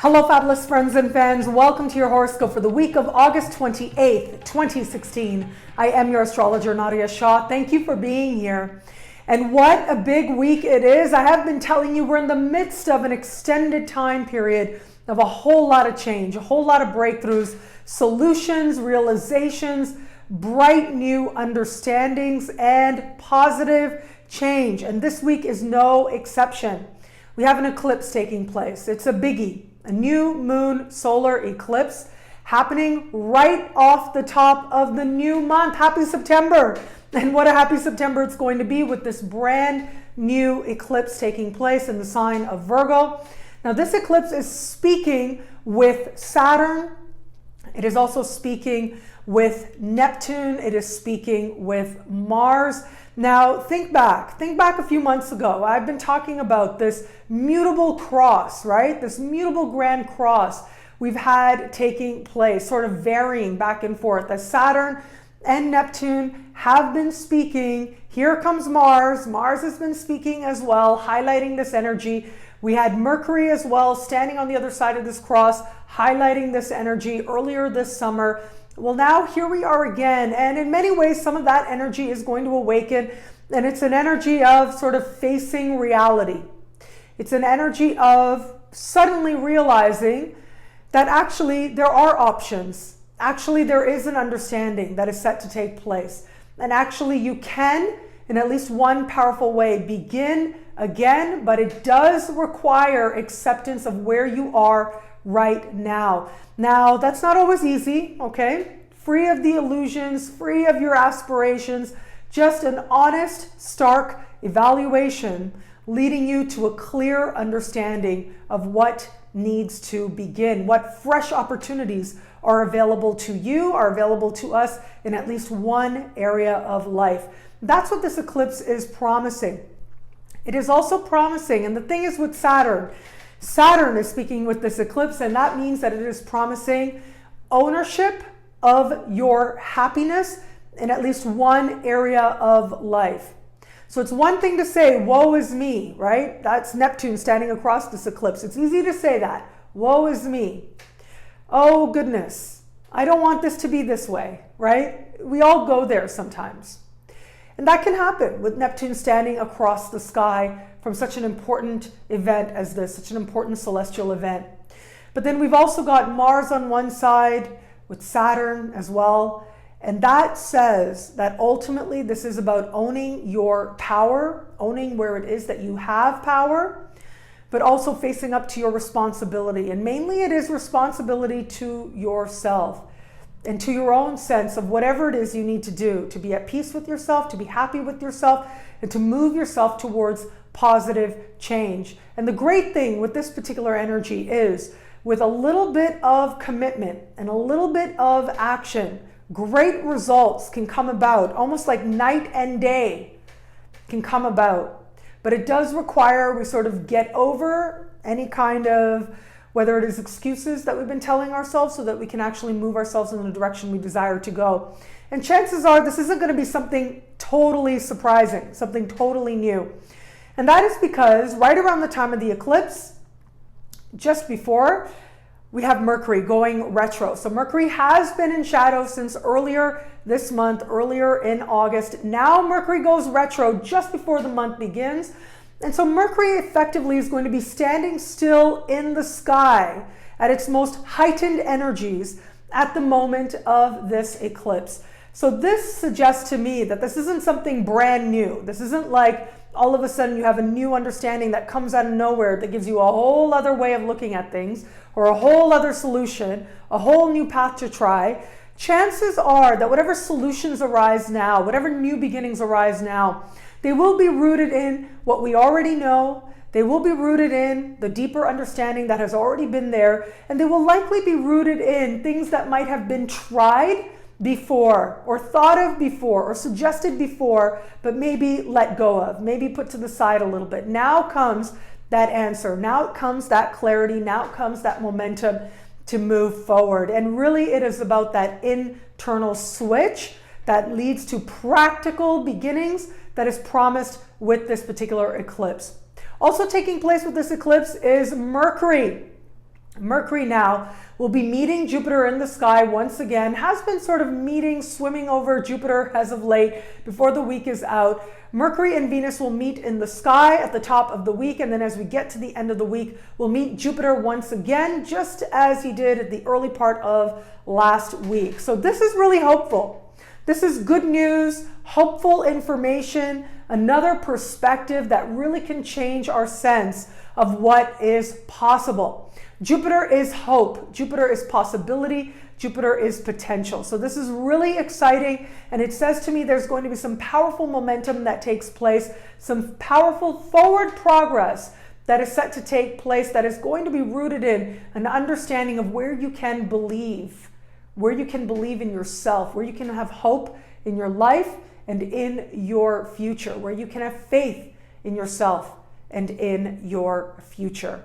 Hello, fabulous friends and fans. Welcome to your horoscope for the week of August 28th, 2016. I am your astrologer, Nadiya Shah. Thank you for being here. And what a big week it is. I have been telling you we're in the midst of an extended time period of a whole lot of change, a whole lot of breakthroughs, solutions, realizations, bright new understandings, and positive change. And this week is no exception. We have an eclipse taking place. It's a biggie. A new moon solar eclipse happening right off the top of the new month. Happy September. And what a happy September it's going to be with this brand new eclipse taking place in the sign of Virgo. Now this eclipse is speaking with Saturn. It is also speaking with Neptune. It is speaking with Mars. Now think back a few months ago. I've been talking about this mutable cross, right? This mutable grand cross we've had taking place, sort of varying back and forth as Saturn and Neptune have been speaking. Here comes Mars. Mars has been speaking as well, highlighting this energy. We had Mercury as well standing on the other side of this cross, highlighting this energy earlier this summer. Well, now here we are again, and in many ways some of that energy is going to awaken, and it's an energy of sort of facing reality. It's an energy of suddenly realizing that actually there are options. Actually, there is an understanding that is set to take place, and actually you can, in at least one powerful way, begin again, but it does require acceptance of where you are right now. Now, that's not always easy, okay? Free of the illusions, free of your aspirations, just an honest, stark evaluation leading you to a clear understanding of what needs to begin, what fresh opportunities are available to you, are available to us in at least one area of life. That's what this eclipse is promising. It is also promising, and the thing is with Saturn is speaking with this eclipse, and that means that it is promising ownership of your happiness in at least one area of life. So it's one thing to say, woe is me, right? That's Neptune standing across this eclipse. It's easy to say that, woe is me. Oh goodness, I don't want this to be this way, right? We all go there sometimes. And that can happen with Neptune standing across the sky from such an important event as this, such an important celestial event. But then we've also got Mars on one side with Saturn as well. And that says that ultimately this is about owning your power, owning where it is that you have power, but also facing up to your responsibility. And mainly it is responsibility to yourself and to your own sense of whatever it is you need to do to be at peace with yourself, to be happy with yourself, and to move yourself towards positive change. And the great thing with this particular energy is with a little bit of commitment and a little bit of action, great results can come about, almost like night and day can come about. But it does require we sort of get over any kind of, whether it is excuses that we've been telling ourselves, so that we can actually move ourselves in the direction we desire to go. And chances are this isn't going to be something totally surprising, something totally new. And that is because right around the time of the eclipse, just before, we have Mercury going retro. So Mercury has been in shadow since earlier this month, earlier in August. Now Mercury goes retro just before the month begins. And so Mercury effectively is going to be standing still in the sky at its most heightened energies at the moment of this eclipse. So this suggests to me that this isn't something brand new. This isn't like all of a sudden you have a new understanding that comes out of nowhere that gives you a whole other way of looking at things, or a whole other solution, a whole new path to try. Chances are that whatever solutions arise now, whatever new beginnings arise now, they will be rooted in what we already know. They will be rooted in the deeper understanding that has already been there, and they will likely be rooted in things that might have been tried before, or thought of before, or suggested before, but maybe let go of, maybe put to the side a little bit. Now comes that answer. Now comes that clarity. Now comes that momentum to move forward. And really it is about that internal switch that leads to practical beginnings that is promised with this particular eclipse. Also taking place with this eclipse is Mercury. Mercury now will be meeting Jupiter in the sky once again, has been sort of meeting, swimming over Jupiter as of late before the week is out. Mercury and Venus will meet in the sky at the top of the week, and then as we get to the end of the week, we'll meet Jupiter once again, just as he did at the early part of last week. So this is really hopeful. This is good news, hopeful information, another perspective that really can change our sense of what is possible. Jupiter is hope. Jupiter is possibility. Jupiter is potential. So this is really exciting. And it says to me there's going to be some powerful momentum that takes place, some powerful forward progress that is set to take place that is going to be rooted in an understanding of where you can believe in yourself, where you can have hope in your life and in your future, where you can have faith in yourself and in your future.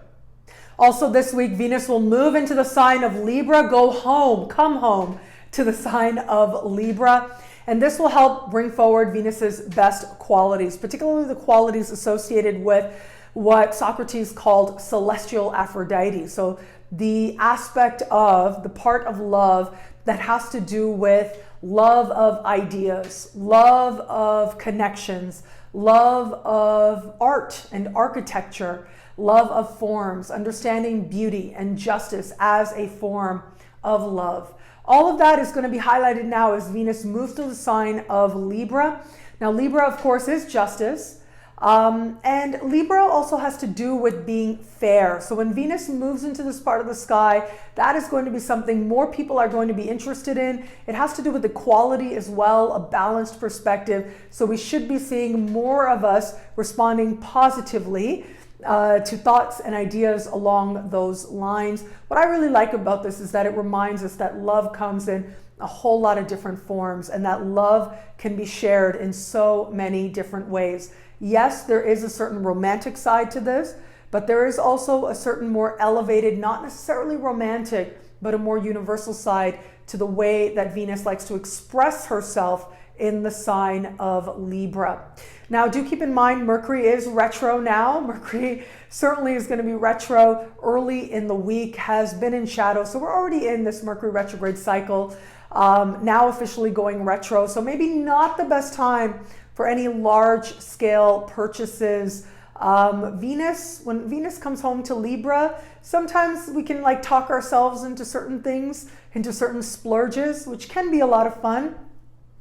Also this week, Venus will move into the sign of Libra, come home to the sign of Libra. And this will help bring forward Venus's best qualities, particularly the qualities associated with what Socrates called celestial Aphrodite. So the aspect of the part of love that has to do with love of ideas, love of connections, love of art and architecture, love of forms, understanding beauty and justice as a form of love. All of that is going to be highlighted now as Venus moves to the sign of Libra. Now, Libra, of course, is justice. And Libra also has to do with being fair. So when Venus moves into this part of the sky, that is going to be something more people are going to be interested in. It has to do with equality as well, a balanced perspective. So we should be seeing more of us responding positively to thoughts and ideas along those lines. What I really like about this is that it reminds us that love comes in a whole lot of different forms and that love can be shared in so many different ways. Yes, there is a certain romantic side to this, but there is also a certain more elevated, not necessarily romantic, but a more universal side to the way that Venus likes to express herself in the sign of Libra. Now, do keep in mind, Mercury is retro now. Mercury certainly is going to be retro early in the week, has been in shadow. So we're already in this Mercury retrograde cycle, now officially going retro. So maybe not the best time for any large scale purchases. When Venus comes home to Libra, sometimes we can talk ourselves into certain things, into certain splurges, which can be a lot of fun.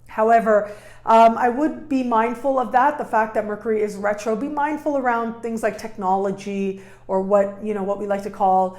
However, I would be mindful of that, the fact that Mercury is retro. Be mindful around things like technology or what we like to call,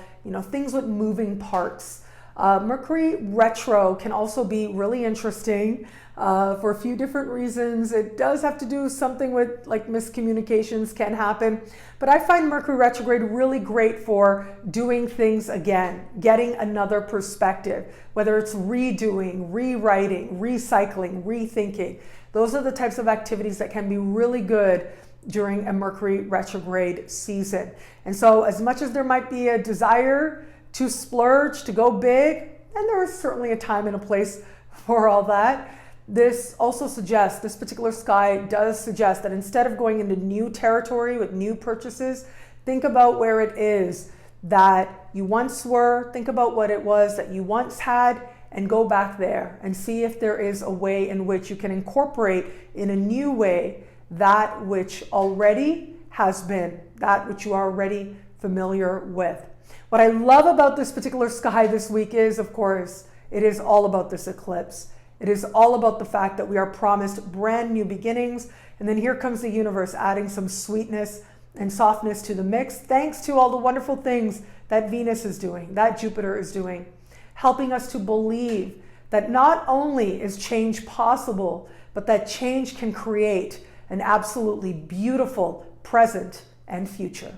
things with moving parts. Mercury retro can also be really interesting for a few different reasons. It does have to do something with miscommunications can happen, but I find Mercury retrograde really great for doing things again, getting another perspective, whether it's redoing, rewriting, recycling, rethinking. Those are the types of activities that can be really good during a Mercury retrograde season. And so as much as there might be a desire to splurge, to go big, and there is certainly a time and a place for all that, this particular sky does suggest that instead of going into new territory with new purchases, think about where it is that you once were, think about what it was that you once had, and go back there and see if there is a way in which you can incorporate in a new way that which already has been, that which you are already familiar with. What I love about this particular sky this week is, of course, it is all about this eclipse. It is all about the fact that we are promised brand new beginnings. And then here comes the universe adding some sweetness and softness to the mix, thanks to all the wonderful things that Venus is doing, that Jupiter is doing, helping us to believe that not only is change possible, but that change can create an absolutely beautiful present and future.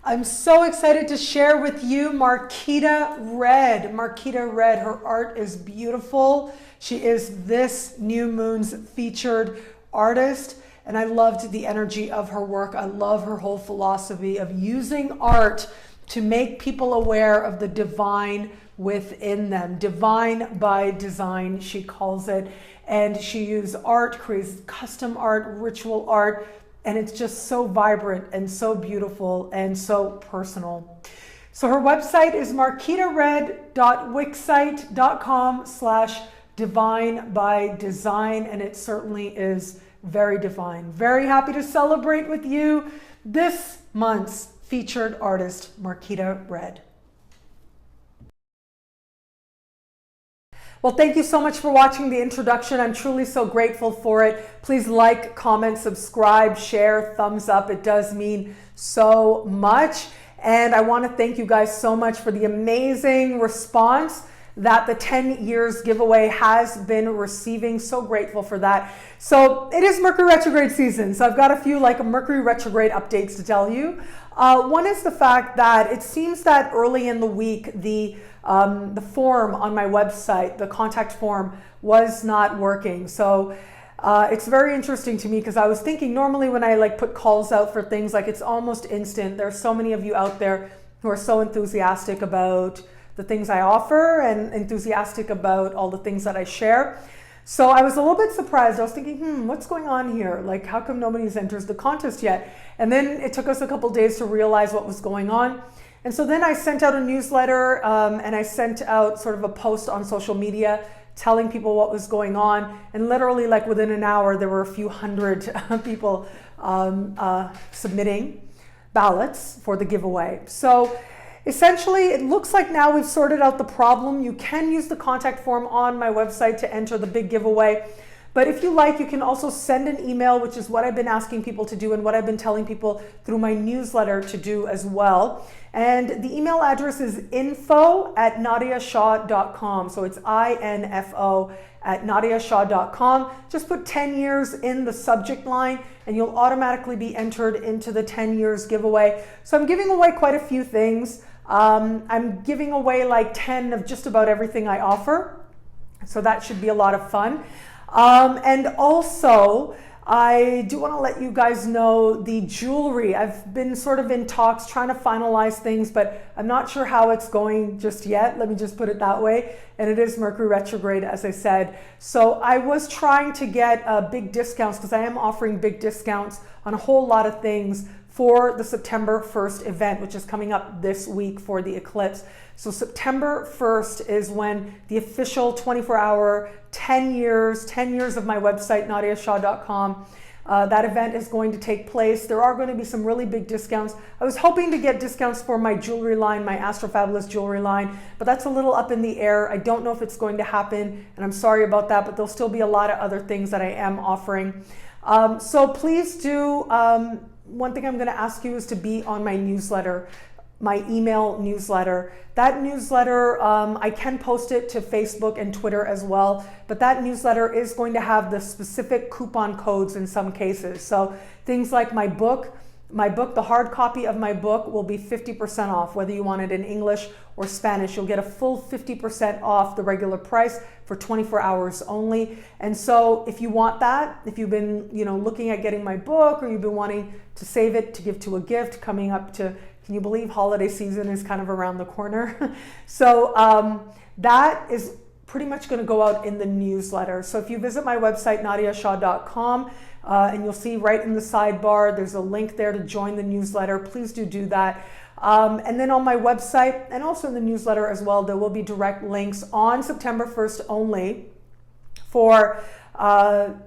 I'm so excited to share with you Marquita Red. Marquita Red, her art is beautiful. She is this new moon's featured artist, and I loved the energy of her work. I love her whole philosophy of using art to make people aware of the divine within them. Divine by design, she calls it. And she used art, creates custom art, ritual art, and it's just so vibrant and so beautiful and so personal. So her website is marquitared.wixsite.com/divine by design, and it certainly is very divine. Very happy to celebrate with you this month's featured artist, Marquita Red. Well, thank you so much for watching the introduction. I'm truly so grateful for it. Please like, comment, subscribe, share, thumbs up. It does mean so much. And I want to thank you guys so much for the amazing response that the 10 years giveaway has been receiving. So grateful for that. So it is Mercury retrograde season. So I've got a few Mercury retrograde updates to tell you. One is the fact that it seems that early in the week, the form on my website, the contact form, was not working. So it's very interesting to me because I was thinking normally when I put calls out for things, it's almost instant. There's so many of you out there who are so enthusiastic about the things I offer and enthusiastic about all the things that I share. So I was a little bit surprised. I was thinking, what's going on here? How come nobody's entered the contest yet? And then it took us a couple days to realize what was going on. And so then I sent out a newsletter and I sent out sort of a post on social media telling people what was going on. And literally within an hour, there were a few hundred people submitting ballots for the giveaway. So essentially, it looks like now we've sorted out the problem. You can use the contact form on my website to enter the big giveaway. But if you like, you can also send an email, which is what I've been asking people to do and what I've been telling people through my newsletter to do as well. And the email address is info@nadiyashah.com. So it's info@nadiyashah.com. Just put 10 years in the subject line and you'll automatically be entered into the 10 years giveaway. So I'm giving away quite a few things. I'm giving away 10 of just about everything I offer. So that should be a lot of fun. And also, I do want to let you guys know the jewelry. I've been sort of in talks trying to finalize things, but I'm not sure how it's going just yet. Let me just put it that way. And it is Mercury retrograde, as I said. So I was trying to get big discounts because I am offering big discounts on a whole lot of things for the September 1st event, which is coming up this week for the eclipse. So September 1st is when the official 24-hour 10 years of my website, nadiyashah.com, that event is going to take place. There are going to be some really big discounts. I was hoping to get discounts for my jewelry line, my Fabulous jewelry line, but that's a little up in the air. I don't know if it's going to happen, and I'm sorry about that, but there'll still be a lot of other things that I am offering. So please do, one thing I'm going to ask you is to be on my newsletter, my email newsletter. That newsletter, I can post it to Facebook and Twitter as well, but that newsletter is going to have the specific coupon codes in some cases. So things like my book, the hard copy of my book will be 50% off, whether you want it in English or Spanish. You'll get a full 50% off the regular price for 24 hours only. And so if you want that, if you've been looking at getting my book, or you've been wanting to save it to give to a gift coming up to, can you believe holiday season is kind of around the corner? So that is pretty much going to go out in the newsletter. So if you visit my website, nadiyashah.com, and you'll see right in the sidebar, there's a link there to join the newsletter. Please do that. And then on my website and also in the newsletter as well, there will be direct links on September 1st only for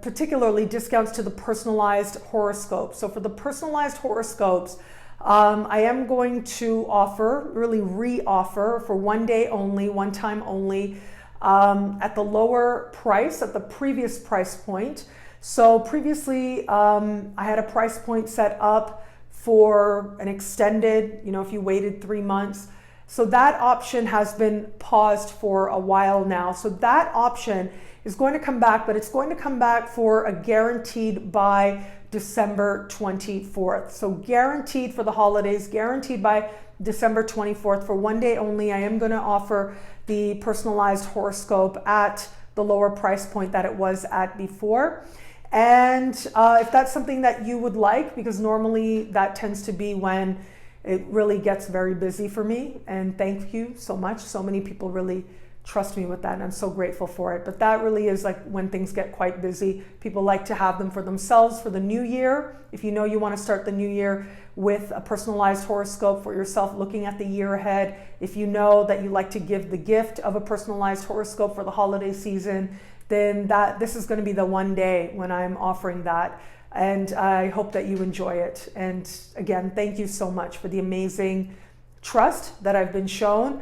particularly discounts to the personalized horoscope. So for the personalized horoscopes, I am going to offer, really re-offer for one day only, one time only, at the lower price, at the previous price point. So previously, I had a price point set up for an extended, if you waited 3 months. So that option has been paused for a while now. So that option is going to come back, but it's going to come back for a guaranteed by December 24th. So guaranteed for the holidays, guaranteed by December 24th for one day only. I am going to offer the personalized horoscope at the lower price point that it was at before. And if that's something that you would like, because normally that tends to be when it really gets very busy for me. And thank you so much. So many people really trust me with that, and I'm so grateful for it. But that really is like when things get quite busy. People like to have them for themselves for the new year. If you know you want to start the new year with a personalized horoscope for yourself, looking at the year ahead. If you know that you like to give the gift of a personalized horoscope for the holiday season, then this is going to be the one day when I'm offering that. And I hope that you enjoy it. And again, thank you so much for the amazing trust that I've been shown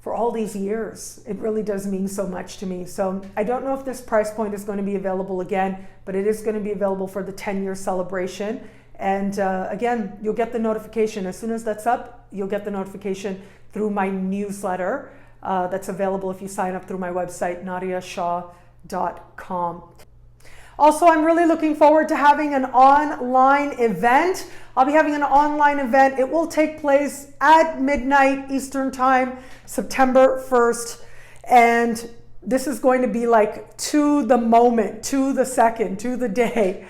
for all these years. It really does mean so much to me. So I don't know if this price point is going to be available again, but it is going to be available for the 10-year celebration. And again, you'll get the notification. As soon as that's up, you'll get the notification through my newsletter that's available if you sign up through my website, nadiyashah.com. Also, I'm really looking forward to having an online event. I'll be having an online event. It will take place at midnight Eastern Time, September 1st. And this is going to be like to the moment, to the second, to the day,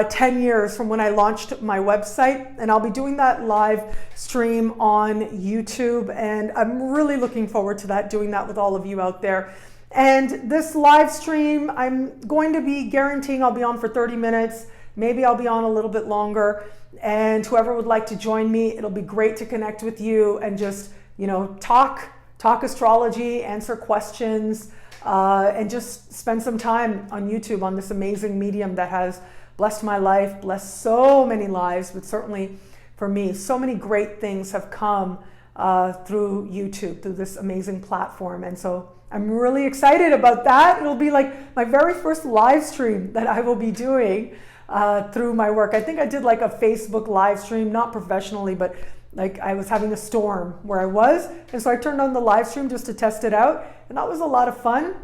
10 years from when I launched my website. And I'll be doing that live stream on YouTube. And I'm really looking forward to that, doing that with all of you out there. And this live stream, I'm going to be guaranteeing I'll be on for 30 minutes. Maybe I'll be on a little bit longer. And whoever would like to join me, it'll be great to connect with you and just, talk astrology, answer questions, and just spend some time on YouTube on this amazing medium that has blessed my life, blessed so many lives, but certainly for me, so many great things have come through YouTube, through this amazing platform. And so I'm really excited about that. It'll be like my very first live stream that I will be doing through my work. I think I did like a Facebook live stream, not professionally, but like I was having a storm where I was. And so I turned on the live stream just to test it out. And that was a lot of fun.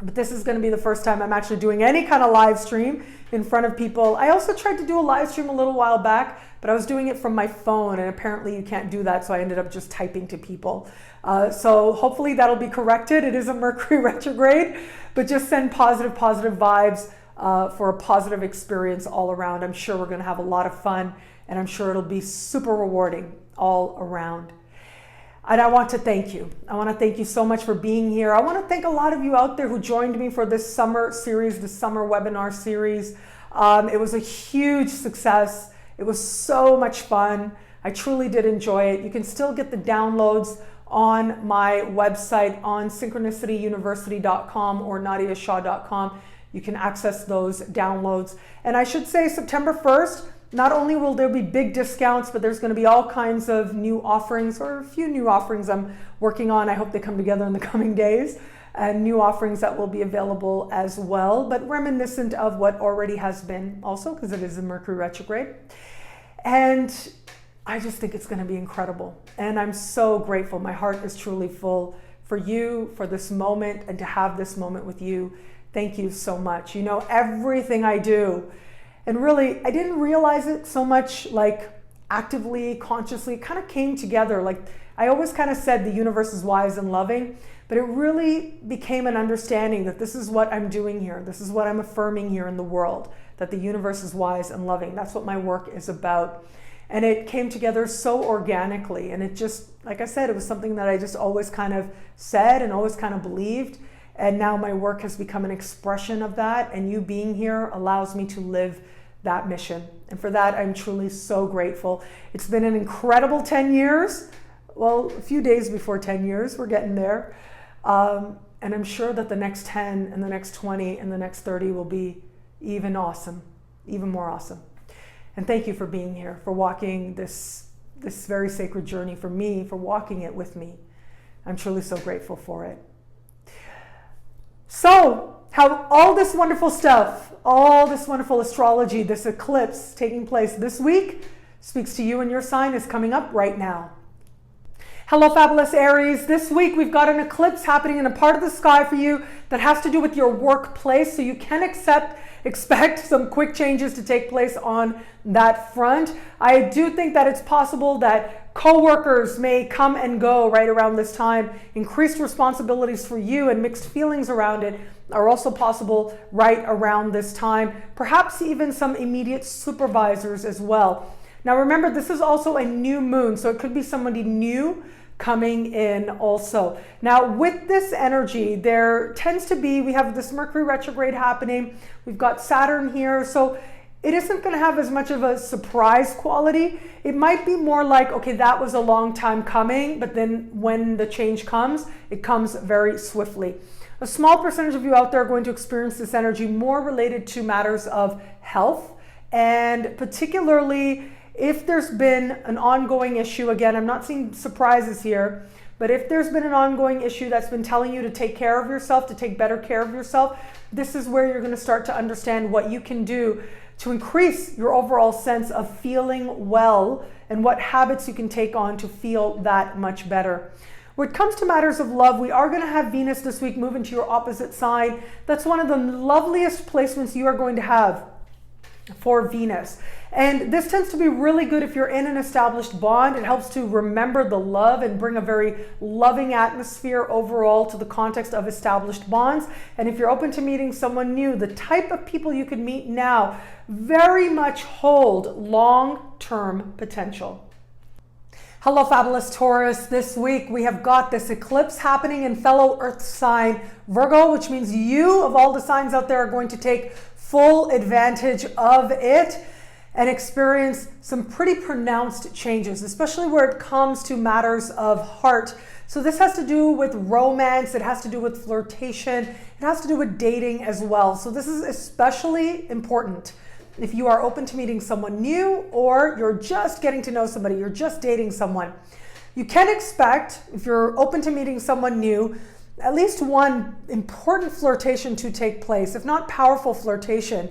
But this is going to be the first time I'm actually doing any kind of live stream in front of people. I also tried to do a live stream a little while back, but I was doing it from my phone, and apparently you can't do that, so I ended up just typing to people. So hopefully that'll be corrected. It is a Mercury retrograde, but just send positive vibes for a positive experience all around. I'm sure we're going to have a lot of fun, and I'm sure it'll be super rewarding all around. And I want to thank you. I want to thank you so much for being here. I want to thank a lot of you out there who joined me for this summer series, this summer webinar series. It was a huge success. It was so much fun. I truly did enjoy it. You can still get the downloads on my website on synchronicityuniversity.com or nadiyashah.com. You can access those downloads. And I should say September 1st, not only will there be big discounts, but there's going to be all kinds of new offerings, or a few new offerings I'm working on. I hope they come together in the coming days, and new offerings that will be available as well, but reminiscent of what already has been also, because it is a Mercury retrograde. And I just think it's going to be incredible. And I'm so grateful. My heart is truly full for you, for this moment, and to have this moment with you. Thank you so much. You know, everything I do, and really, I didn't realize it so much like actively, consciously, it kind of came together. Like I always kind of said the universe is wise and loving, but it really became an understanding that this is what I'm doing here. This is what I'm affirming here in the world, that the universe is wise and loving. That's what my work is about. And it came together so organically. And it just, like I said, it was something that I just always kind of said and always kind of believed. And now my work has become an expression of that. And you being here allows me to live that mission. And for that, I'm truly so grateful. It's been an incredible 10 years. Well, a few days before 10 years, we're getting there. And I'm sure that the next 10 and the next 20 and the next 30 will be even awesome, even more awesome. And thank you for being here, for walking this very sacred journey for me, for walking it with me. I'm truly so grateful for it. So, how all this wonderful stuff, all this wonderful astrology, this eclipse taking place this week speaks to you and your sign is coming up right now. Hello, Fabulous Aries. This week we've got an eclipse happening in a part of the sky for you that has to do with your workplace, so you can expect some quick changes to take place on that front. I do think that it's possible that co-workers may come and go right around this time. Increased responsibilities for you and mixed feelings around it are also possible right around this time. Perhaps even some immediate supervisors as well. Now remember, this is also a new moon, so it could be somebody new coming in also. Now with this energy, there tends to be, we have this Mercury retrograde happening, we've got Saturn here, so it isn't going to have as much of a surprise quality. It might be more like, okay, that was a long time coming, but then when the change comes, it comes very swiftly. A small percentage of you out there are going to experience this energy more related to matters of health, and particularly if there's been an ongoing issue. Again, I'm not seeing surprises here, but if there's been an ongoing issue that's been telling you to take care of yourself, to take better care of yourself, this is where you're going to start to understand what you can do to increase your overall sense of feeling well and what habits you can take on to feel that much better. When it comes to matters of love, we are going to have Venus this week move into your opposite sign. That's one of the loveliest placements you are going to have for Venus. And this tends to be really good if you're in an established bond. It helps to remember the love and bring a very loving atmosphere overall to the context of established bonds. And if you're open to meeting someone new, the type of people you could meet now very much hold long-term potential. Hello, Fabulous Taurus. This week we have got this eclipse happening in fellow Earth sign Virgo, which means you, of all the signs out there, are going to take full advantage of it and experience some pretty pronounced changes, especially where it comes to matters of heart. So this has to do with romance, it has to do with flirtation, it has to do with dating as well. So this is especially important if you are open to meeting someone new, or you're just getting to know somebody, you're just dating someone. You can expect, if you're open to meeting someone new, at least one important flirtation to take place, if not powerful flirtation,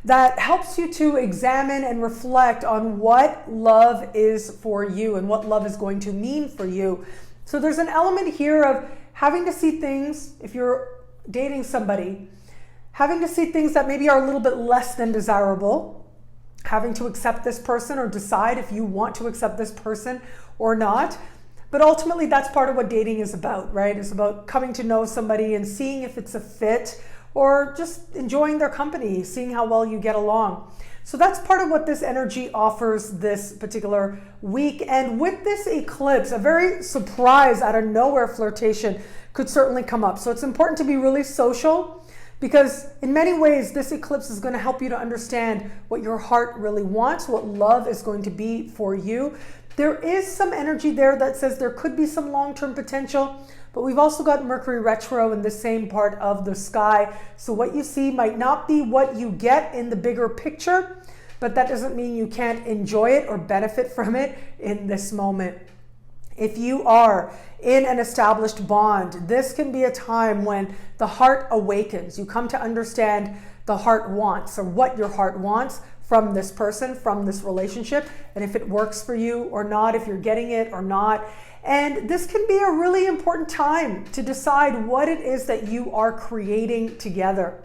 that helps you to examine and reflect on what love is for you and what love is going to mean for you. So there's an element here of having to see things, if you're dating somebody, having to see things that maybe are a little bit less than desirable, having to accept this person or decide if you want to accept this person or not. But ultimately, that's part of what dating is about, right? It's about coming to know somebody and seeing if it's a fit, or just enjoying their company, seeing how well you get along. So that's part of what this energy offers this particular week. And with this eclipse, a very surprise out of nowhere flirtation could certainly come up. So it's important to be really social, because in many ways, this eclipse is going to help you to understand what your heart really wants, what love is going to be for you. There is some energy there that says there could be some long-term potential, but we've also got Mercury retro in the same part of the sky. So what you see might not be what you get in the bigger picture, but that doesn't mean you can't enjoy it or benefit from it in this moment. If you are in an established bond, this can be a time when the heart awakens. You come to understand the heart wants, or what your heart wants from this person, from this relationship, and if it works for you or not, if you're getting it or not. And this can be a really important time to decide what it is that you are creating together.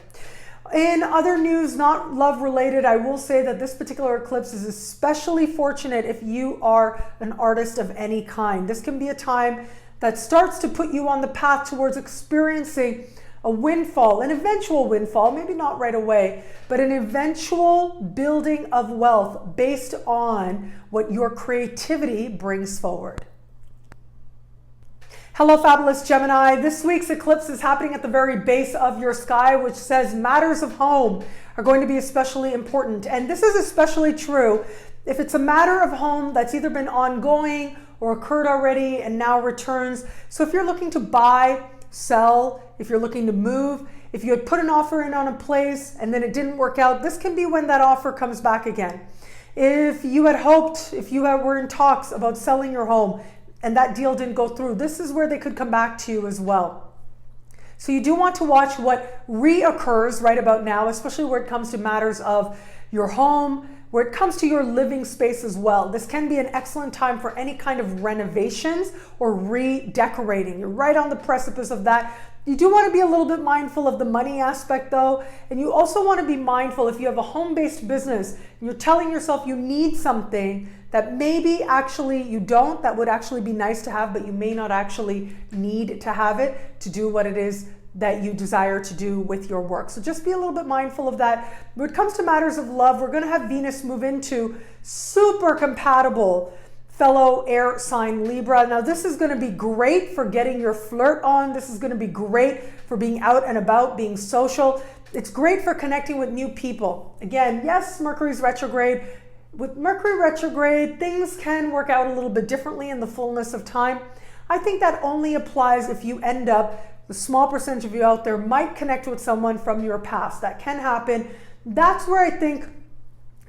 In other news, not love related, I will say that this particular eclipse is especially fortunate if you are an artist of any kind. This can be a time that starts to put you on the path towards experiencing a windfall, an eventual windfall, maybe not right away, but an eventual building of wealth based on what your creativity brings forward. Hello, Fabulous Gemini. This week's eclipse is happening at the very base of your sky, which says matters of home are going to be especially important. And this is especially true if it's a matter of home that's either been ongoing or occurred already and now returns. So if you're looking to buy, sell, if you're looking to move, if you had put an offer in on a place and then it didn't work out, this can be when that offer comes back again. If you had hoped, if you were in talks about selling your home and that deal didn't go through, this is where they could come back to you as well. So you do want to watch what reoccurs right about now, especially where it comes to matters of your home, where it comes to your living space as well. This can be an excellent time for any kind of renovations or redecorating. You're right on the precipice of that. You do want to be a little bit mindful of the money aspect though, and you also want to be mindful if you have a home-based business and you're telling yourself you need something that maybe actually you don't, that would actually be nice to have, but you may not actually need to have it to do what it is that you desire to do with your work. So just be a little bit mindful of that. When it comes to matters of love, we're going to have Venus move into super compatible fellow air sign Libra. Now this is going to be great for getting your flirt on. This is going to be great for being out and about, being social. It's great for connecting with new people. Again, yes, Mercury's retrograde. With Mercury retrograde, things can work out a little bit differently in the fullness of time. I think that only applies if you end up, the small percentage of you out there might connect with someone from your past. That can happen. That's where I think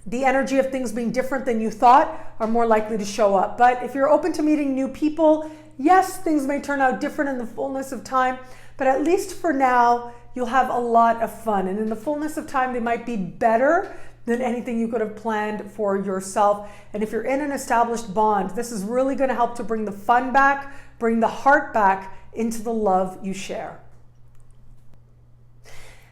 the energy of things being different than you thought are more likely to show up. But if you're open to meeting new people, yes, things may turn out different in the fullness of time, but at least for now, you'll have a lot of fun. And in the fullness of time, they might be better than anything you could have planned for yourself. And if you're in an established bond, this is really going to help to bring the fun back, bring the heart back into the love you share.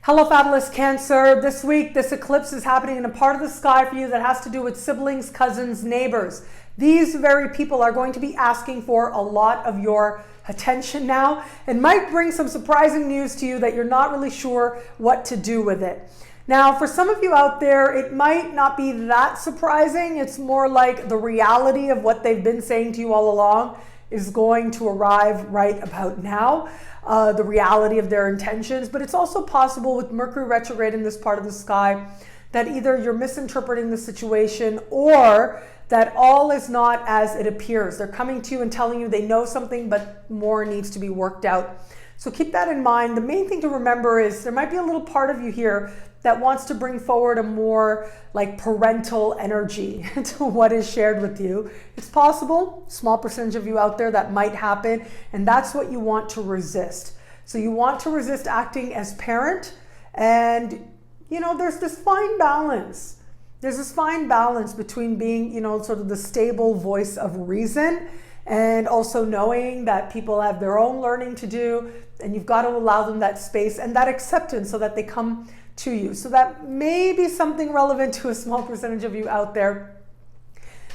Hello, Fabulous Cancer. This week, this eclipse is happening in a part of the sky for you that has to do with siblings, cousins, neighbors. These very people are going to be asking for a lot of your attention now and might bring some surprising news to you that you're not really sure what to do with it. Now, for some of you out there, it might not be that surprising. It's more like the reality of what they've been saying to you all along is going to arrive right about now. The reality of their intentions, but it's also possible with Mercury retrograde in this part of the sky that either you're misinterpreting the situation or that all is not as it appears. They're coming to you and telling you they know something, but more needs to be worked out. So keep that in mind. The main thing to remember is there might be a little part of you here that wants to bring forward a more like parental energy to what is shared with you. It's possible, small percentage of you out there, that might happen, and that's what you want to resist. So you want to resist acting as parent, and you know, there's this fine balance. There's this fine balance between being, you know, sort of the stable voice of reason and also knowing that people have their own learning to do, and you've got to allow them that space and that acceptance so that they come to you. So that may be something relevant to a small percentage of you out there.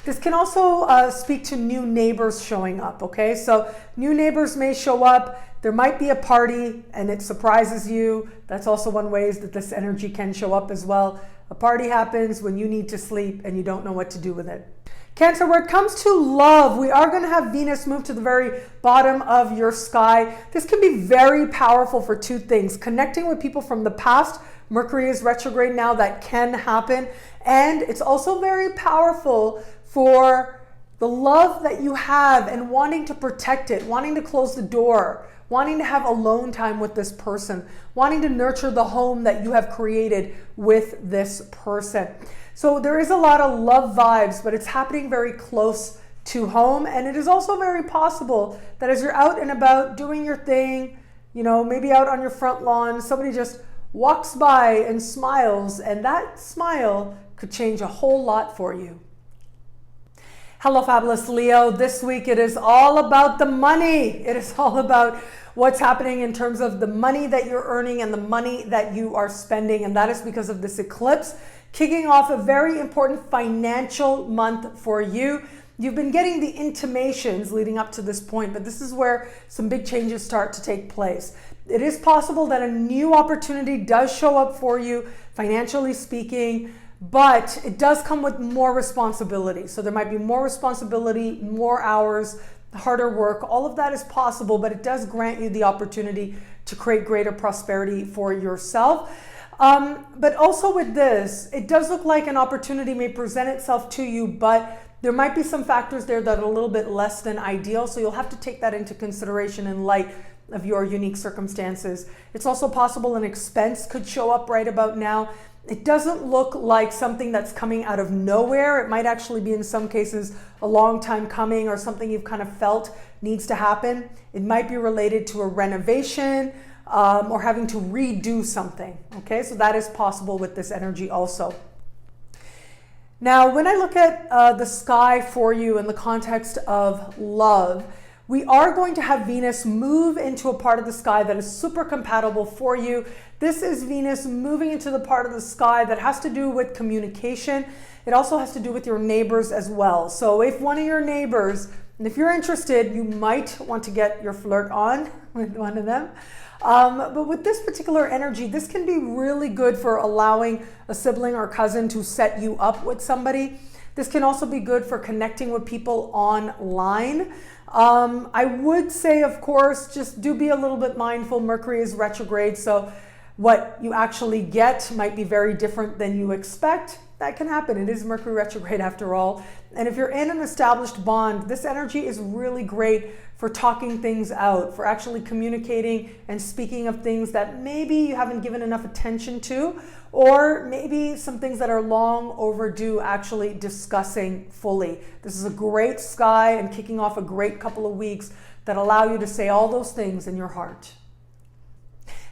This can also speak to new neighbors showing up, okay? So new neighbors may show up. There might be a party and it surprises you. That's also one way that this energy can show up as well. A party happens when you need to sleep and you don't know what to do with it. Cancer, where it comes to love, we are going to have Venus move to the very bottom of your sky. This can be very powerful for two things: connecting with people from the past. Mercury is retrograde now, that can happen. And it's also very powerful for the love that you have and wanting to protect it, wanting to close the door, wanting to have alone time with this person, wanting to nurture the home that you have created with this person. So there is a lot of love vibes, but it's happening very close to home. And it is also very possible that as you're out and about doing your thing, you know, maybe out on your front lawn, somebody just walks by and smiles, and that smile could change a whole lot for you. Hello, Fabulous Leo. This week it is all about the money. It is all about what's happening in terms of the money that you're earning and the money that you are spending, and that is because of this eclipse kicking off a very important financial month for you. You've been getting the intimations leading up to this point, but this is where some big changes start to take place. It is possible that a new opportunity does show up for you, financially speaking, but it does come with more responsibility. So there might be more responsibility, more hours, harder work. All of that is possible, but it does grant you the opportunity to create greater prosperity for yourself. But also with this, it does look like an opportunity may present itself to you, but there might be some factors there that are a little bit less than ideal. So you'll have to take that into consideration in light of your unique circumstances. It's also possible an expense could show up right about now. It doesn't look like something that's coming out of nowhere. It might actually be, in some cases, a long time coming or something you've kind of felt needs to happen. It might be related to a renovation or having to redo something. Okay, so that is possible with this energy also. Now, when I look at the sky for you in the context of love, we are going to have Venus move into a part of the sky that is super compatible for you. This is Venus moving into the part of the sky that has to do with communication. It also has to do with your neighbors as well. So if one of your neighbors, and if you're interested, you might want to get your flirt on with one of them. But with this particular energy, this can be really good for allowing a sibling or cousin to set you up with somebody. This can also be good for connecting with people online. I would say, of course, just do be a little bit mindful. Mercury is retrograde, so what you actually get might be very different than you expect. That can happen. It is Mercury retrograde after all. And if you're in an established bond, this energy is really great for talking things out, for actually communicating and speaking of things that maybe you haven't given enough attention to, or maybe some things that are long overdue actually discussing fully. This is a great sky and kicking off a great couple of weeks that allow you to say all those things in your heart.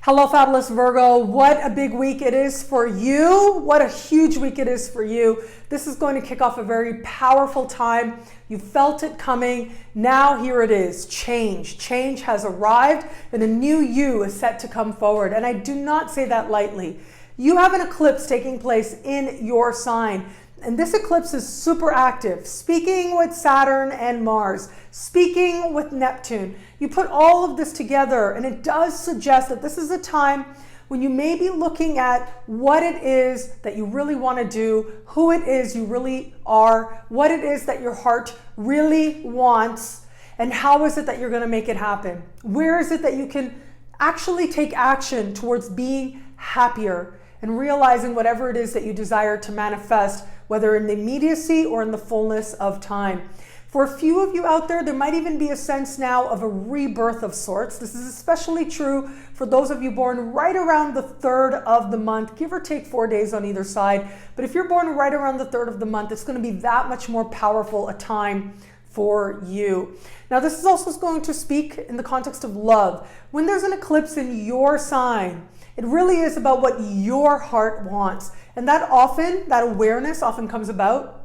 Hello, Fabulous Virgo. What a big week it is for you. What a huge week it is for you. This is going to kick off a very powerful time. You felt it coming. Now here it is. Change. Change has arrived and a new you is set to come forward. And I do not say that lightly. You have an eclipse taking place in your sign. And this eclipse is super active, speaking with Saturn and Mars, speaking with Neptune. You put all of this together and it does suggest that this is a time when you may be looking at what it is that you really want to do, who it is you really are, what it is that your heart really wants, and how is it that you're going to make it happen? Where is it that you can actually take action towards being happier and realizing whatever it is that you desire to manifest, whether in the immediacy or in the fullness of time. For a few of you out there, there might even be a sense now of a rebirth of sorts. This is especially true for those of you born right around the 3rd of the month, give or take 4 days on either side. But if you're born right around the 3rd of the month, it's going to be that much more powerful a time for you. Now, this is also going to speak in the context of love. When there's an eclipse in your sign, it really is about what your heart wants. And that awareness often comes about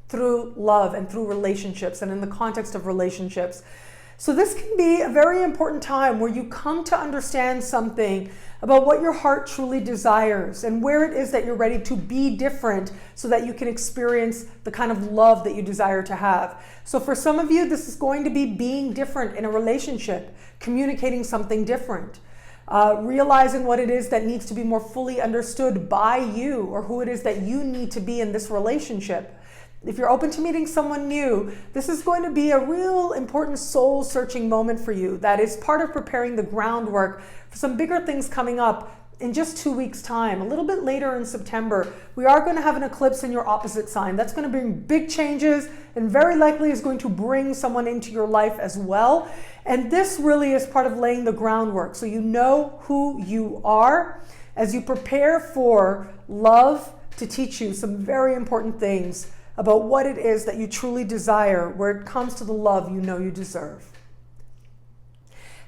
through love and through relationships and in the context of relationships. So this can be a very important time where you come to understand something about what your heart truly desires and where it is that you're ready to be different so that you can experience the kind of love that you desire to have. So for some of you, this is going to be being different in a relationship, communicating something different. Realizing what it is that needs to be more fully understood by you, or who it is that you need to be in this relationship. If you're open to meeting someone new, this is going to be a real important soul-searching moment for you that is part of preparing the groundwork for some bigger things coming up in just 2 weeks' time. A little bit later in September, we are going to have an eclipse in your opposite sign. That's going to bring big changes and very likely is going to bring someone into your life as well. And this really is part of laying the groundwork so you know who you are as you prepare for love to teach you some very important things about what it is that you truly desire where it comes to the love you know you deserve.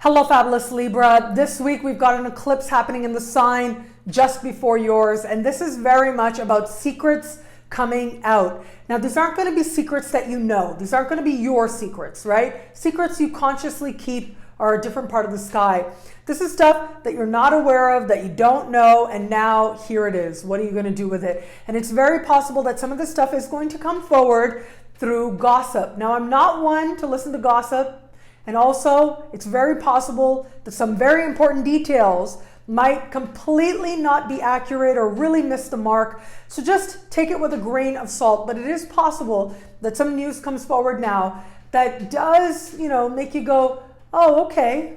Hello, Fabulous Libra. This week we've got an eclipse happening in the sign just before yours, and this is very much about secrets coming out. Now, these aren't going to be secrets that you know. These aren't going to be your secrets, right? Secrets you consciously keep are a different part of the sky. This is stuff that you're not aware of, that you don't know, and now here it is. What are you going to do with it? And it's very possible that some of this stuff is going to come forward through gossip. Now, I'm not one to listen to gossip, and also it's very possible that some very important details might completely not be accurate or really miss the mark. So just take it with a grain of salt. But it is possible that some news comes forward now that does, make you go, oh, okay.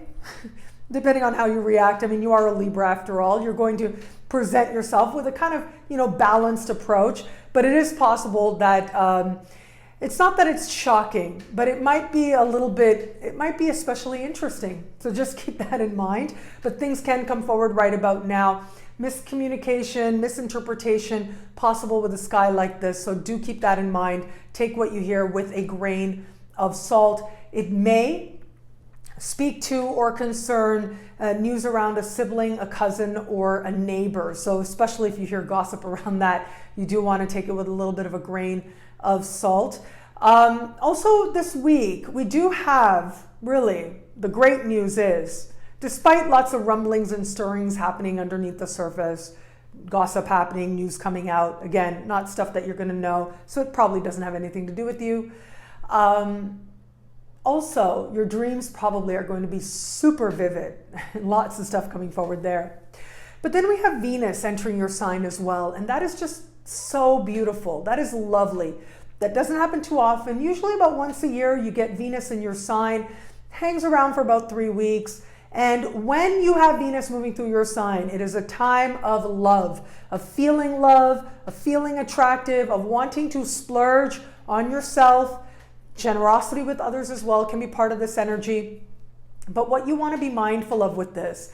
Depending on how you react. I mean, you are a Libra after all. You're going to present yourself with a kind of, balanced approach. But it is possible that it's not that it's shocking, but it might be it might be especially interesting. So just keep that in mind. But things can come forward right about now. Miscommunication, misinterpretation possible with a sky like this. So do keep that in mind. Take what you hear with a grain of salt. It may speak to or concern news around a sibling, a cousin, or a neighbor. So especially if you hear gossip around that, you do want to take it with a little bit of a grain of salt. Also this week, we do have, really, the great news is, despite lots of rumblings and stirrings happening underneath the surface, gossip happening, news coming out, again, not stuff that you're going to know, so it probably doesn't have anything to do with you. Also, your dreams probably are going to be super vivid, lots of stuff coming forward there. But then we have Venus entering your sign as well, and that is just so beautiful. That is lovely. That doesn't happen too often. Usually about once a year, you get Venus in your sign, hangs around for about 3 weeks. And when you have Venus moving through your sign, it is a time of love, of feeling attractive, of wanting to splurge on yourself. Generosity with others as well can be part of this energy. But what you want to be mindful of with this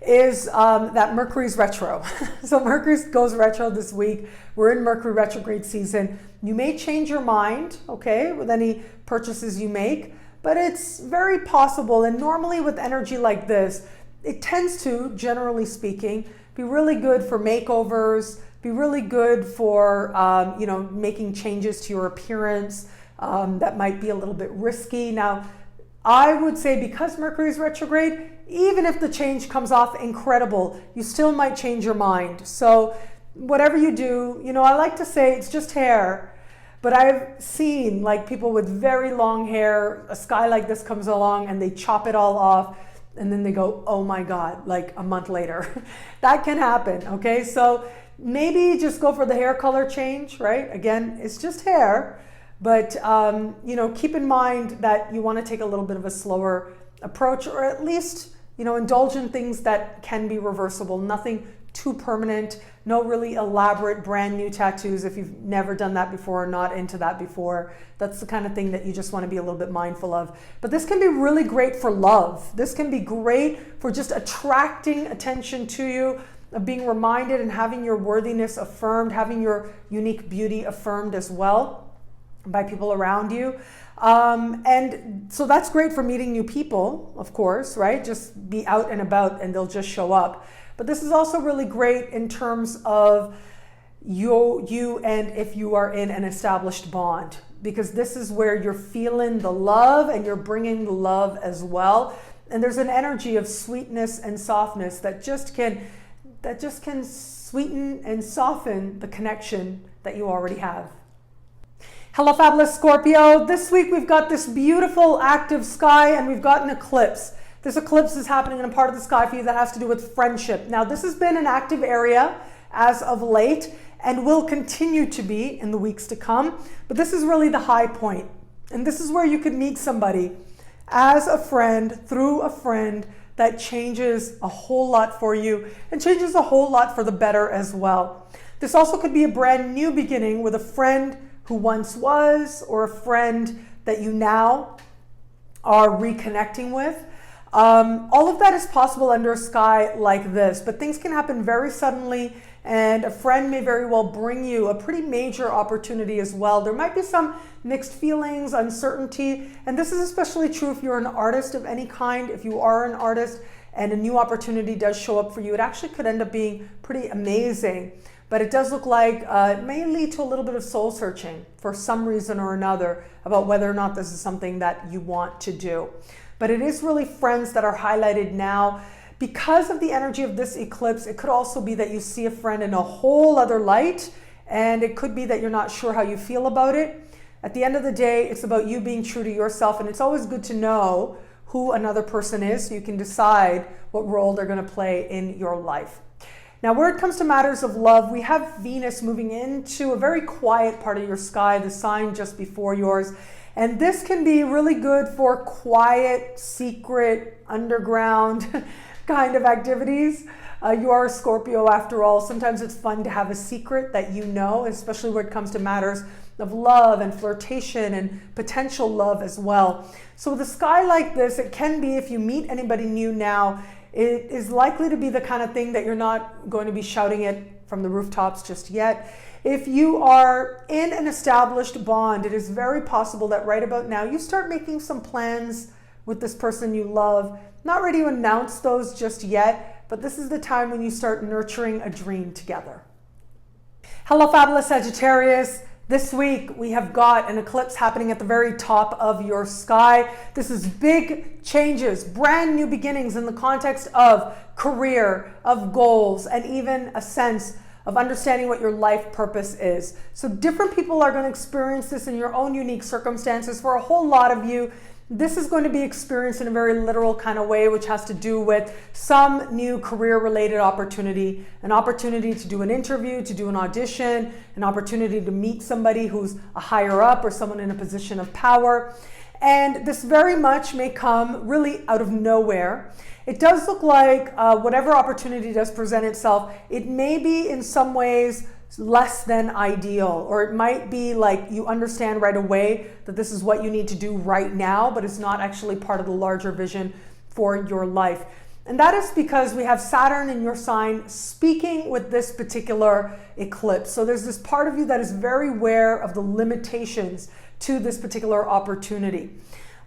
is that Mercury's retro. So Mercury goes retro this week. We're in Mercury retrograde season. You may change your mind, okay, with any purchases you make, but it's very possible. And normally with energy like this, it tends to, generally speaking, be really good for makeovers, be really good for, making changes to your appearance that might be a little bit risky. Now, I would say because Mercury's retrograde, even if the change comes off incredible, you still might change your mind. So whatever you do, I like to say it's just hair, but I've seen like people with very long hair, a sky like this comes along and they chop it all off and then they go, oh my God, like a month later. That can happen, okay? So maybe just go for the hair color change, right? Again, it's just hair. But, keep in mind that you want to take a little bit of a slower approach, or at least, indulge in things that can be reversible. Nothing too permanent, no really elaborate brand new tattoos if you've never done that before or not into that before. That's the kind of thing that you just want to be a little bit mindful of. But this can be really great for love. This can be great for just attracting attention to you, of being reminded and having your worthiness affirmed, having your unique beauty affirmed as well by people around you. And so that's great for meeting new people, of course, right? Just be out and about and they'll just show up. But this is also really great in terms of you and if you are in an established bond, because this is where you're feeling the love and you're bringing the love as well. And there's an energy of sweetness and softness that just can sweeten and soften the connection that you already have. Hello, Fabulous Scorpio. This week we've got this beautiful active sky and we've got an eclipse. This eclipse is happening in a part of the sky for you that has to do with friendship. Now, this has been an active area as of late and will continue to be in the weeks to come. But this is really the high point. And this is where you could meet somebody as a friend, through a friend, that changes a whole lot for you and changes a whole lot for the better as well. This also could be a brand new beginning with a friend who once was, or a friend that you now are reconnecting with. All of that is possible under a sky like this, but things can happen very suddenly, and a friend may very well bring you a pretty major opportunity as well. There might be some mixed feelings, uncertainty, and this is especially true if you're an artist of any kind. If you are an artist and a new opportunity does show up for you, it actually could end up being pretty amazing. But it does look like it may lead to a little bit of soul searching for some reason or another about whether or not this is something that you want to do. But it is really friends that are highlighted now. Because of the energy of this eclipse, it could also be that you see a friend in a whole other light, and it could be that you're not sure how you feel about it. At the end of the day, it's about you being true to yourself, and it's always good to know who another person is so you can decide what role they're going to play in your life. Now, where it comes to matters of love, we have Venus moving into a very quiet part of your sky, the sign just before yours. And this can be really good for quiet, secret, underground kind of activities. You are a Scorpio after all. Sometimes it's fun to have a secret that you know, especially when it comes to matters of love and flirtation and potential love as well. So with a sky like this, it can be, if you meet anybody new now, it is likely to be the kind of thing that you're not going to be shouting it from the rooftops just yet. If you are in an established bond, it is very possible that right about now you start making some plans with this person you love. Not ready to announce those just yet, but this is the time when you start nurturing a dream together. Hello, Fabulous Sagittarius. This week we have got an eclipse happening at the very top of your sky. This is big changes, brand new beginnings in the context of career, of goals, and even a sense of understanding what your life purpose is. So different people are going to experience this in your own unique circumstances. For a whole lot of you, This is going to be experienced in a very literal kind of way, which has to do with some new career-related opportunity, an opportunity to do an interview, to do an audition, an opportunity to meet somebody who's a higher up or someone in a position of power. And this very much may come really out of nowhere. It does look like whatever opportunity does present itself, it may be in some ways less than ideal, or it might be like you understand right away that this is what you need to do right now, but it's not actually part of the larger vision for your life. And that is because we have Saturn in your sign speaking with this particular eclipse. So there's this part of you that is very aware of the limitations to this particular opportunity.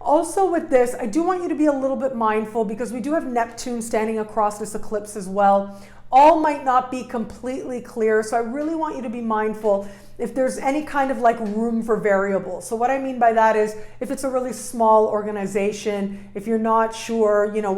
Also with this, I do want you to be a little bit mindful because we do have Neptune standing across this eclipse as well. All might not be completely clear, so I really want you to be mindful if there's any kind of like room for variables. So what I mean by that is if it's a really small organization, if you're not sure, you know,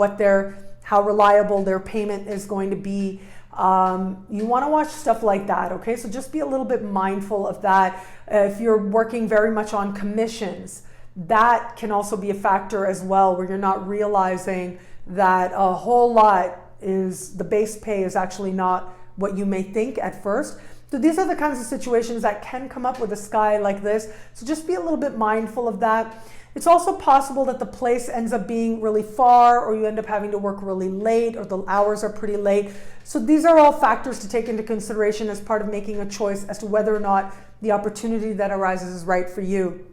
how reliable their payment is going to be, you want to watch stuff like that, okay? So just be a little bit mindful of that. If you're working very much on commissions, that can also be a factor as well, where you're not realizing that a whole lot is the base pay is actually not what you may think at first. So these are the kinds of situations that can come up with a sky like this. So just be a little bit mindful of that. It's also possible that the place ends up being really far, or you end up having to work really late, or the hours are pretty late. So these are all factors to take into consideration as part of making a choice as to whether or not the opportunity that arises is right for you.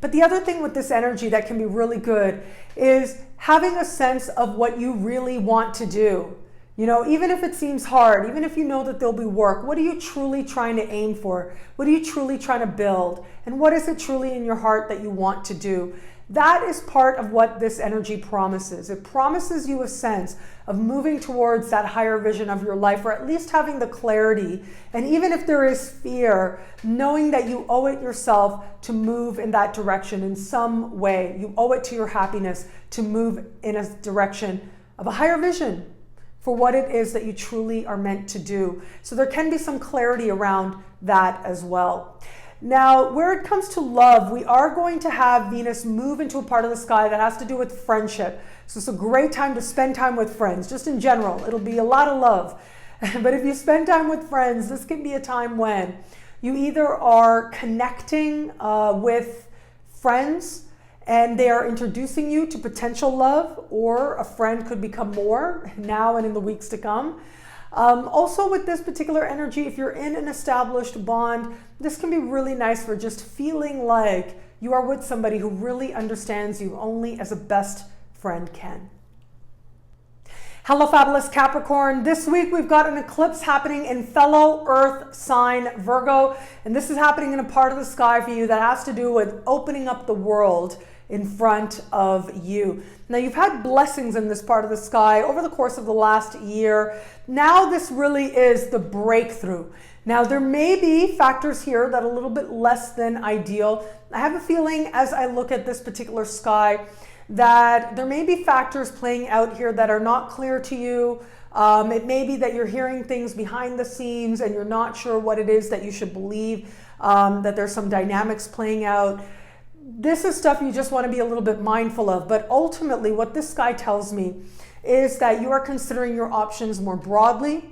But the other thing with this energy that can be really good is having a sense of what you really want to do. You know, even if it seems hard, even if you know that there'll be work, what are you truly trying to aim for? What are you truly trying to build? And what is it truly in your heart that you want to do? That is part of what this energy promises. It promises you a sense of moving towards that higher vision of your life, or at least having the clarity. And even if there is fear, knowing that you owe it yourself to move in that direction in some way. You owe it to your happiness to move in a direction of a higher vision for what it is that you truly are meant to do. So there can be some clarity around that as well. Now, where it comes to love, we are going to have Venus move into a part of the sky that has to do with friendship. So it's a great time to spend time with friends, just in general. It'll be a lot of love. But if you spend time with friends, this can be a time when you either are connecting with friends and they are introducing you to potential love, or a friend could become more now and in the weeks to come. Also with this particular energy, if you're in an established bond, this can be really nice for just feeling like you are with somebody who really understands you only as a best friend can. Hello, fabulous Capricorn. This week we've got an eclipse happening in fellow Earth sign Virgo, and this is happening in a part of the sky for you that has to do with opening up the world in front of you. Now, you've had blessings in this part of the sky over the course of the last year. Now this really is the breakthrough. Now, there may be factors here that are a little bit less than ideal. I have a feeling as I look at this particular sky that there may be factors playing out here that are not clear to you. It may be that you're hearing things behind the scenes and you're not sure what it is that you should believe, that there's some dynamics playing out. This is stuff you just want to be a little bit mindful of. But ultimately, what this sky tells me is that you are considering your options more broadly.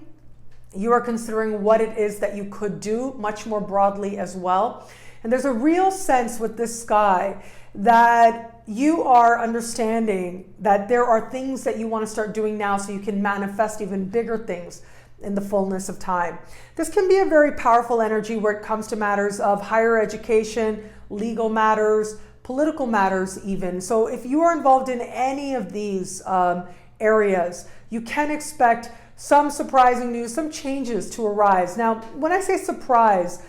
You are considering what it is that you could do much more broadly as well. And there's a real sense with this sky that you are understanding that there are things that you want to start doing now so you can manifest even bigger things in the fullness of time. This can be a very powerful energy where it comes to matters of higher education, legal matters, political matters even. So if you are involved in any of these areas, you can expect some surprising news, some changes to arise. Now, when I say surprise,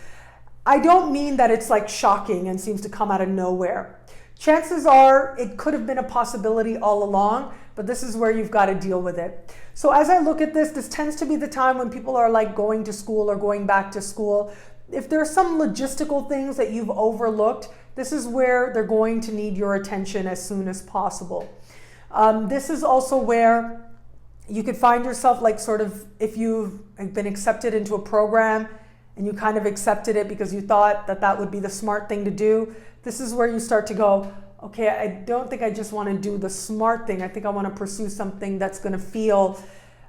I don't mean that it's like shocking and seems to come out of nowhere. Chances are it could have been a possibility all along, but this is where you've got to deal with it. So as I look at this, this tends to be the time when people are like going to school or going back to school. If there are some logistical things that you've overlooked, this is where they're going to need your attention as soon as possible. This is also where you could find yourself like sort of, if you've been accepted into a program and you kind of accepted it because you thought that that would be the smart thing to do, this is where you start to go, okay, I don't think I just want to do the smart thing. I think I want to pursue something that's going to feel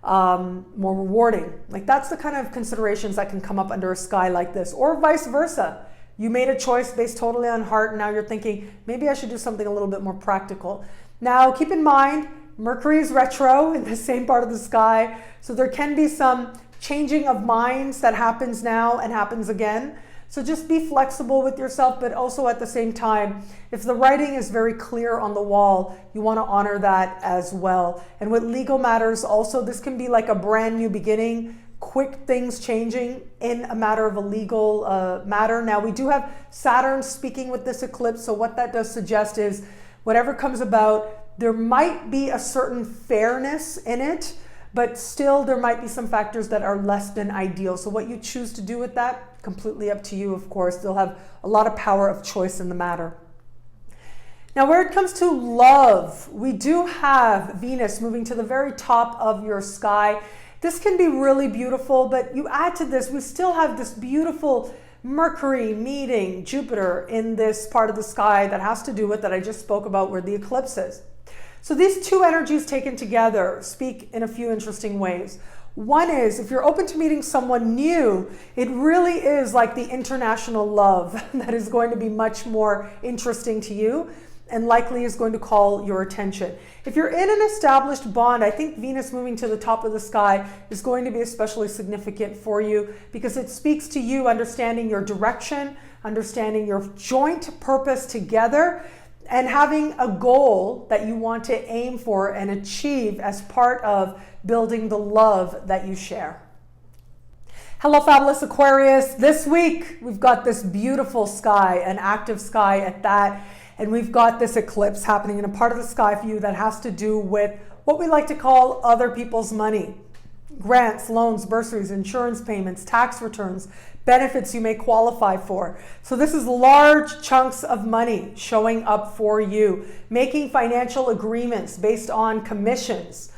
more rewarding. Like that's the kind of considerations that can come up under a sky like this, or vice versa. You made a choice based totally on heart, and now you're thinking, maybe I should do something a little bit more practical. Now, keep in mind, Mercury is retro in the same part of the sky, so there can be some changing of minds that happens now and happens again. So just be flexible with yourself, but also at the same time, if the writing is very clear on the wall, you want to honor that as well. And with legal matters also, this can be like a brand new beginning, quick things changing in a matter of a legal matter. Now we do have Saturn speaking with this eclipse, so what that does suggest is whatever comes about, there might be a certain fairness in it, but still there might be some factors that are less than ideal. So what you choose to do with that, completely up to you, of course. They'll have a lot of power of choice in the matter. Now, where it comes to love, we do have Venus moving to the very top of your sky. This can be really beautiful, but you add to this, we still have this beautiful Mercury meeting Jupiter in this part of the sky that has to do with that I just spoke about, where the eclipse is. So these two energies taken together speak in a few interesting ways. One is, if you're open to meeting someone new, it really is like the international love that is going to be much more interesting to you and likely is going to call your attention. If you're in an established bond, I think Venus moving to the top of the sky is going to be especially significant for you because it speaks to you understanding your direction, understanding your joint purpose together, and having a goal that you want to aim for and achieve as part of building the love that you share. Hello, Fabulous Aquarius. This week, we've got this beautiful sky, an active sky at that, and we've got this eclipse happening in a part of the sky for you that has to do with what we like to call other people's money. Grants, loans, bursaries, insurance payments, tax returns, benefits you may qualify for. So this is large chunks of money showing up for you, making financial agreements based on commissions,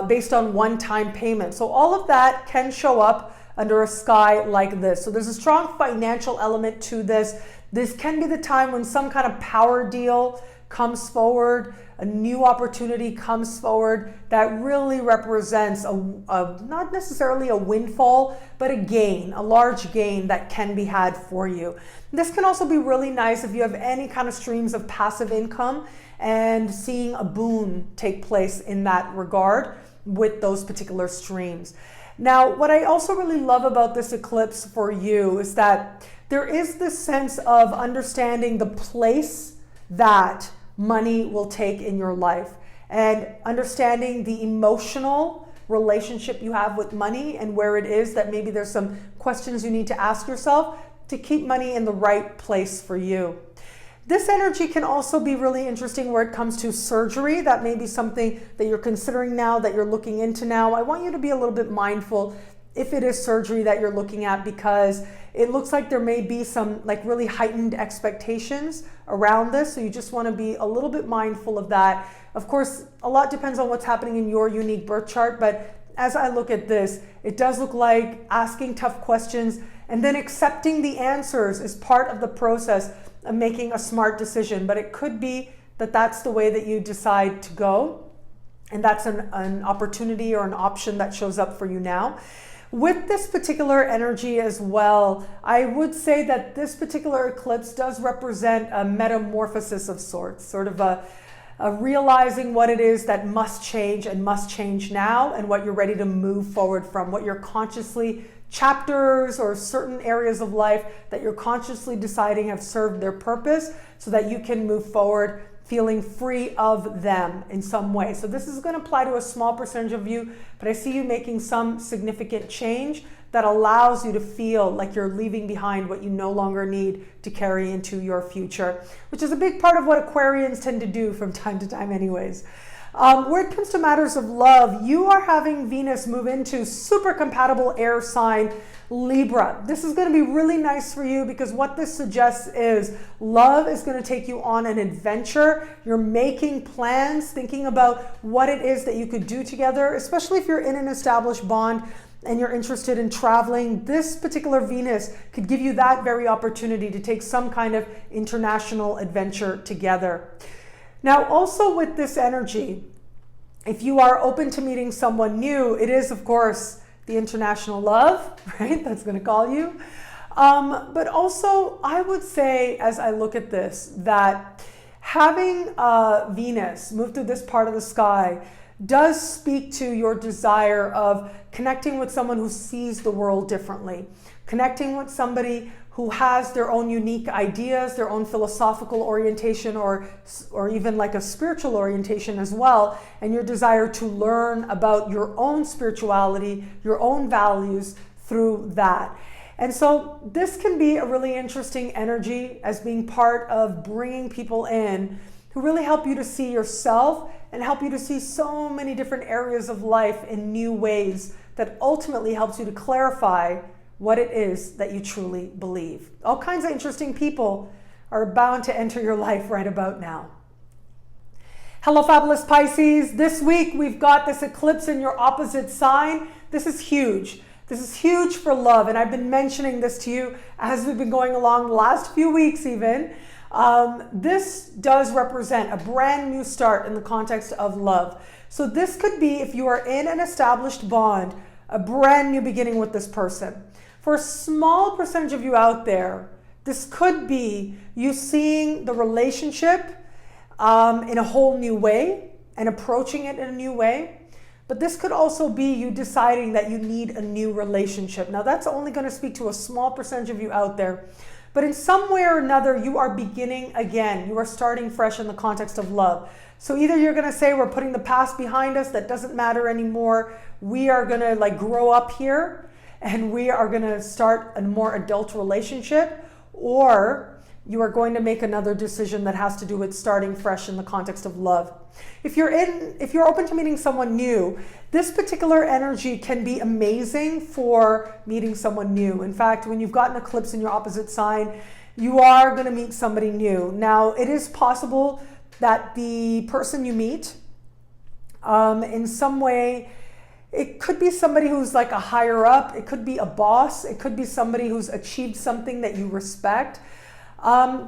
based on one-time payments. So all of that can show up under a sky like this. So there's a strong financial element to this. This can be the time when some kind of power deal comes forward, a new opportunity comes forward that really represents not necessarily a windfall, but a gain, a large gain that can be had for you. This can also be really nice if you have any kind of streams of passive income and seeing a boon take place in that regard with those particular streams. Now, what I also really love about this eclipse for you is that there is this sense of understanding the place that money will take in your life and understanding the emotional relationship you have with money and where it is that maybe there's some questions you need to ask yourself to keep money in the right place for you. This energy can also be really interesting where it comes to surgery. That may be something that you're considering now, that you're looking into now. I want you to be a little bit mindful if it is surgery that you're looking at, because it looks like there may be some like really heightened expectations around this. So you just want to be a little bit mindful of that. Of course, a lot depends on what's happening in your unique birth chart, but as I look at this, it does look like asking tough questions and then accepting the answers is part of the process of making a smart decision. But it could be that that's the way that you decide to go, and that's an opportunity or an option that shows up for you now. With this particular energy as well, I would say that this particular eclipse does represent a metamorphosis of sorts, sort of a realizing what it is that must change and must change now, and what you're ready to move forward from, what you're consciously, chapters or certain areas of life that you're consciously deciding have served their purpose so that you can move forward feeling free of them in some way. So this is going to apply to a small percentage of you, but I see you making some significant change that allows you to feel like you're leaving behind what you no longer need to carry into your future, which is a big part of what Aquarians tend to do from time to time anyways. Where it comes to matters of love, you are having Venus move into super compatible air sign Libra. This is going to be really nice for you because what this suggests is love is going to take you on an adventure. You're making plans, thinking about what it is that you could do together, especially if you're in an established bond. and you're interested in traveling, this particular Venus could give you that very opportunity to take some kind of international adventure together. Now, also with this energy, if you are open to meeting someone new, it is, of course, the international love, right? That's going to call you. But also, I would say, as I look at this, that having Venus move through this part of the sky does speak to your desire of connecting with someone who sees the world differently, connecting with somebody who has their own unique ideas, their own philosophical orientation, or even like a spiritual orientation as well, and your desire to learn about your own spirituality, your own values through that. And so this can be a really interesting energy as being part of bringing people in who really help you to see yourself and help you to see so many different areas of life in new ways that ultimately helps you to clarify what it is that you truly believe. All kinds of interesting people are bound to enter your life right about now. Hello, Fabulous Pisces. This week we've got this eclipse in your opposite sign. This is huge. This is huge for love, and I've been mentioning this to you as we've been going along the last few weeks even. This does represent a brand new start in the context of love. So this could be, if you are in an established bond, a brand new beginning with this person. For a small percentage of you out there, this could be you seeing the relationship in a whole new way and approaching it in a new way. But this could also be you deciding that you need a new relationship. Now, that's only going to speak to a small percentage of you out there. But in some way or another, you are beginning again. You are starting fresh in the context of love. So either you're going to say, we're putting the past behind us, that doesn't matter anymore. We are going to like grow up here and we are going to start a more adult relationship, or you are going to make another decision that has to do with starting fresh in the context of love. If you're open to meeting someone new, this particular energy can be amazing for meeting someone new. In fact, when you've got an eclipse in your opposite sign, you are going to meet somebody new. Now, it is possible that the person you meet, in some way, it could be somebody who's like a higher up, it could be a boss, it could be somebody who's achieved something that you respect.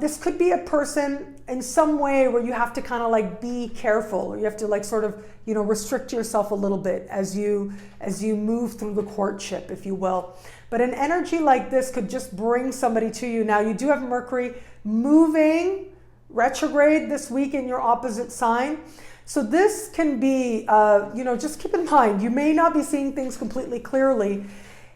This could be a person in some way where you have to kind of like be careful, or you have to like sort of, restrict yourself a little bit as you move through the courtship, if you will. But an energy like this could just bring somebody to you. Now, you do have Mercury moving retrograde this week in your opposite sign. So this can be, just keep in mind, you may not be seeing things completely clearly.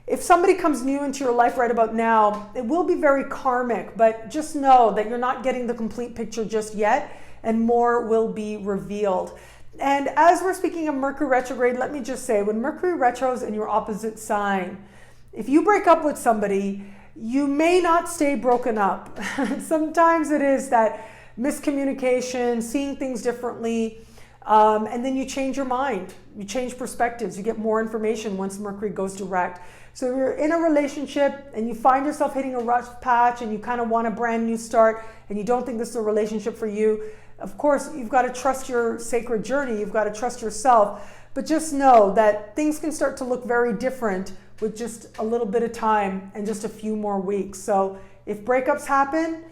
If somebody comes new into your life right about now, it will be very karmic, but just know that you're not getting the complete picture just yet, and more will be revealed. And as we're speaking of Mercury retrograde, let me just say, when Mercury retros in your opposite sign, if you break up with somebody, you may not stay broken up. Sometimes it is that miscommunication, seeing things differently, and then you change your mind, you change perspectives, you get more information once Mercury goes direct. So if you're in a relationship and you find yourself hitting a rough patch and you kind of want a brand new start and you don't think this is a relationship for you, of course, you've got to trust your sacred journey, you've got to trust yourself, but just know that things can start to look very different with just a little bit of time and just a few more weeks. So if breakups happen,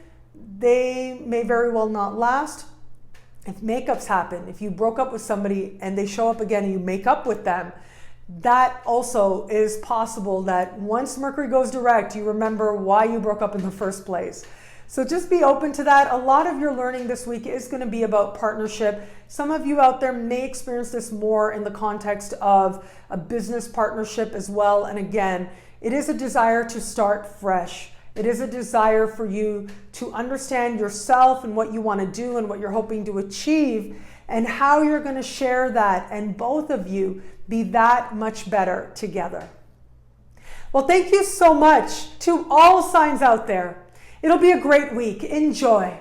they may very well not last. If makeups happen, if you broke up with somebody and they show up again and you make up with them, that also is possible that once Mercury goes direct, you remember why you broke up in the first place. So just be open to that. A lot of your learning this week is going to be about partnership. Some of you out there may experience this more in the context of a business partnership as well. And again, it is a desire to start fresh. It is a desire for you to understand yourself and what you want to do and what you're hoping to achieve and how you're going to share that, and both of you be that much better together. Well, thank you so much to all signs out there. It'll be a great week. Enjoy.